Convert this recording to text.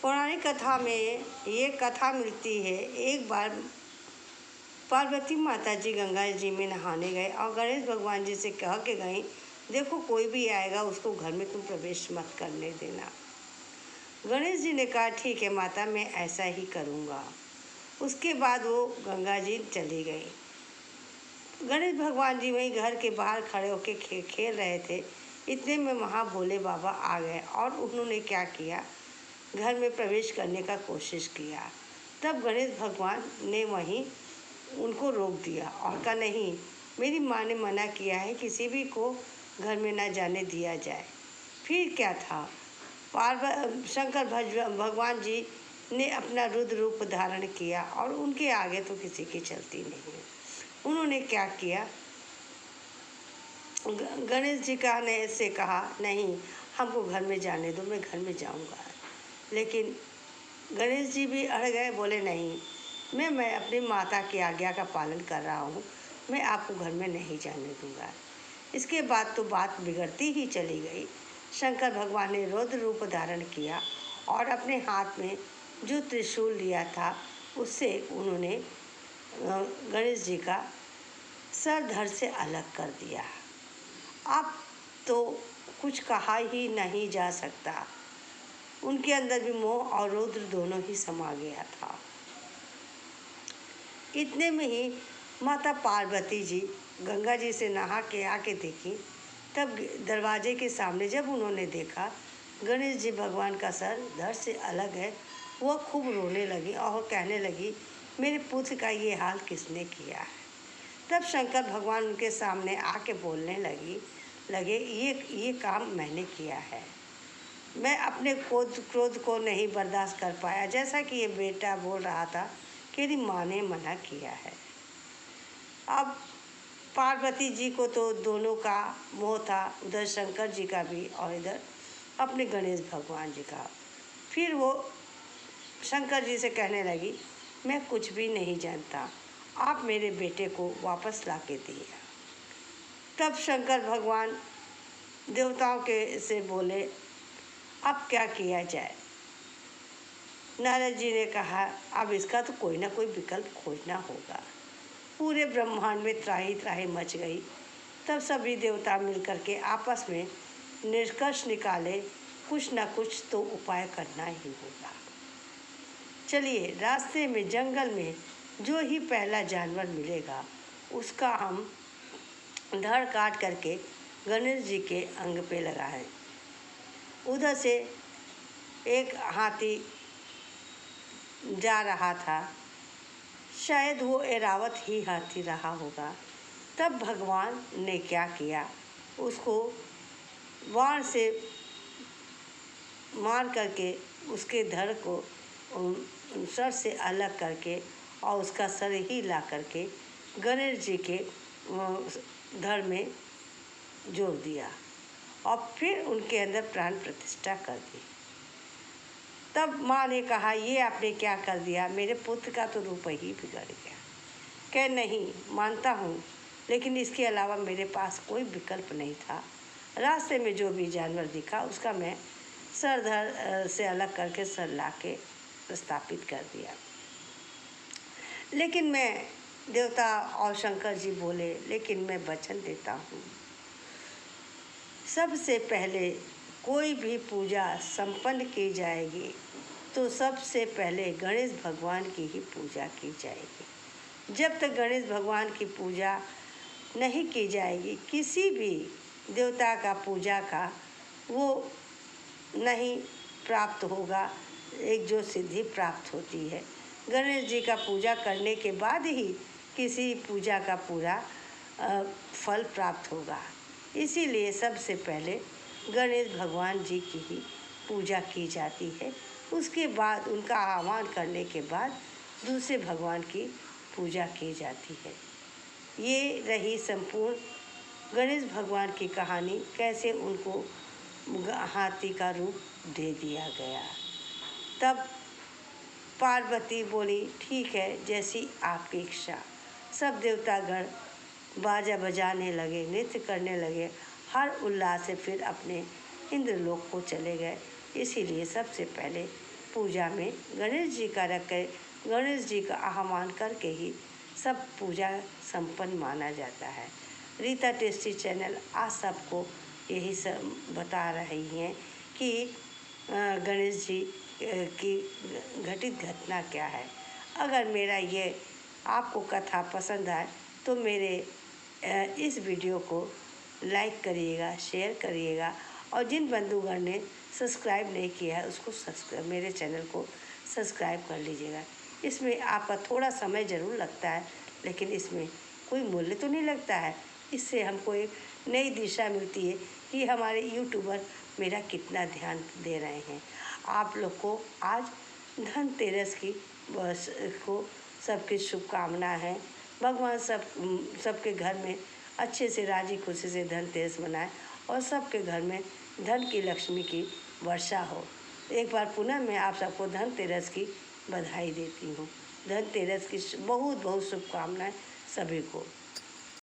पौराणिक कथा में ये कथा मिलती है। एक बार पार्वती माता जी गंगा जी में नहाने गए और गणेश भगवान जी से कह के गई, देखो कोई भी आएगा उसको घर में तुम प्रवेश मत करने देना। गणेश जी ने कहा, ठीक है माता, मैं ऐसा ही करूँगा। उसके बाद वो गंगा जी चली गई। गणेश भगवान जी वहीं घर के बाहर खड़े होकर खेल रहे थे। इतने में वहाँ भोले बाबा आ गए और उन्होंने क्या किया, घर में प्रवेश करने का कोशिश किया। तब गणेश भगवान ने वहीं उनको रोक दिया और कहा, नहीं, मेरी माँ ने मना किया है किसी भी को घर में ना जाने दिया जाए। फिर क्या था, शंकर भगवान जी ने अपना रुद्र रूप धारण किया और उनके आगे तो किसी की चलती नहीं है। उन्होंने क्या किया, गणेश जी का ने से कहा, नहीं, हमको घर में जाने दो, मैं घर में जाऊंगा। लेकिन गणेश जी भी अड़ गए, बोले नहीं, मैं अपनी माता की आज्ञा का पालन कर रहा हूँ, मैं आपको घर में नहीं जाने दूंगा। इसके बाद तो बात बिगड़ती ही चली गई। शंकर भगवान ने रुद्र रूप धारण किया और अपने हाथ में जो त्रिशूल लिया था उससे उन्होंने गणेश जी का सर धड़ से अलग कर दिया। अब तो कुछ कहा ही नहीं जा सकता। उनके अंदर भी मोह और रुद्र दोनों ही समा गया था। इतने में ही माता पार्वती जी गंगा जी से नहा के आके देखी। तब दरवाजे के सामने जब उन्होंने देखा गणेश जी भगवान का सर धड़ से अलग है, वह खूब रोने लगी और कहने लगी, मेरे पुत्र का ये हाल किसने किया है। तब शंकर भगवान उनके सामने आके बोलने लगे, ये काम मैंने किया है। मैं अपने क्रोध को नहीं बर्दाश्त कर पाया, जैसा कि ये बेटा बोल रहा था कि मेरी माँ ने मना किया है। अब पार्वती जी को तो दोनों का मोह था, उधर शंकर जी का भी और इधर अपने गणेश भगवान जी का। फिर वो शंकर जी से कहने लगी, मैं कुछ भी नहीं जानता, आप मेरे बेटे को वापस ला के दिए। तब शंकर भगवान देवताओं के से बोले, अब क्या किया जाए। नारद जी ने कहा, अब इसका तो कोई ना कोई विकल्प खोजना होगा। पूरे ब्रह्मांड में त्राही त्राही मच गई। तब सभी देवता मिलकर के आपस में निष्कर्ष निकाले, कुछ ना कुछ तो उपाय करना ही होगा। चलिए, रास्ते में जंगल में जो ही पहला जानवर मिलेगा उसका हम धड़ काट करके गणेश जी के अंग पे लगाएं। उधर से एक हाथी जा रहा था, शायद वो ऐरावत ही हाथी रहा होगा। तब भगवान ने क्या किया, उसको वाण से मार करके उसके धड़ को सर से अलग करके और उसका सर ही ला करके गणेश जी के धड़ में जोड़ दिया और फिर उनके अंदर प्राण प्रतिष्ठा कर दी। तब माँ ने कहा, ये आपने क्या कर दिया, मेरे पुत्र का तो रूप ही बिगड़ गया। कह, नहीं, मानता हूँ, लेकिन इसके अलावा मेरे पास कोई विकल्प नहीं था। रास्ते में जो भी जानवर दिखा उसका मैं सर धड़ से अलग करके सर ला के स्थापित कर दिया। लेकिन मैं, देवता और शंकर जी बोले, लेकिन मैं वचन देता हूँ, सबसे पहले कोई भी पूजा संपन्न की जाएगी तो सबसे पहले गणेश भगवान की ही पूजा की जाएगी। जब तक गणेश भगवान की पूजा नहीं की जाएगी, किसी भी देवता का पूजा का वो नहीं प्राप्त होगा, एक जो सिद्धि प्राप्त होती है। गणेश जी का पूजा करने के बाद ही किसी पूजा का पूरा फल प्राप्त होगा। इसीलिए सबसे पहले गणेश भगवान जी की ही पूजा की जाती है। उसके बाद उनका आह्वान करने के बाद दूसरे भगवान की पूजा की जाती है। ये रही संपूर्ण गणेश भगवान की कहानी, कैसे उनको हाथी का रूप दे दिया गया। तब पार्वती बोली, ठीक है, जैसी आपकी इच्छा। सब देवतागण बाजा बजाने लगे, नृत्य करने लगे, हर उल्लास से फिर अपने इंद्रलोक को चले गए। इसीलिए सबसे पहले पूजा में गणेश जी का रख कर गणेश जी का आह्वान करके ही सब पूजा संपन्न माना जाता है। रीता टेस्टी चैनल आज सबको यही सब बता रही हैं कि गणेश जी की घटित घटना क्या है। अगर मेरा ये आपको कथा पसंद आए तो मेरे इस वीडियो को लाइक करिएगा, शेयर करिएगा और जिन बंधुगण ने सब्सक्राइब नहीं किया है उसको सब्सक्राइब मेरे चैनल को सब्सक्राइब कर लीजिएगा। इसमें आपका थोड़ा समय ज़रूर लगता है, लेकिन इसमें कोई मूल्य तो नहीं लगता है। इससे हमको एक नई दिशा मिलती है कि हमारे यूट्यूबर मेरा कितना ध्यान दे रहे हैं। आप लोग को आज धनतेरस की बस को सबकी शुभकामना है। भगवान सबके घर में अच्छे से राजी खुशी से धनतेरस मनाए और सबके घर में धन की लक्ष्मी की वर्षा हो। एक बार पुनः मैं आप सबको धनतेरस की बधाई देती हूँ। धनतेरस की बहुत बहुत शुभकामनाएं सभी को।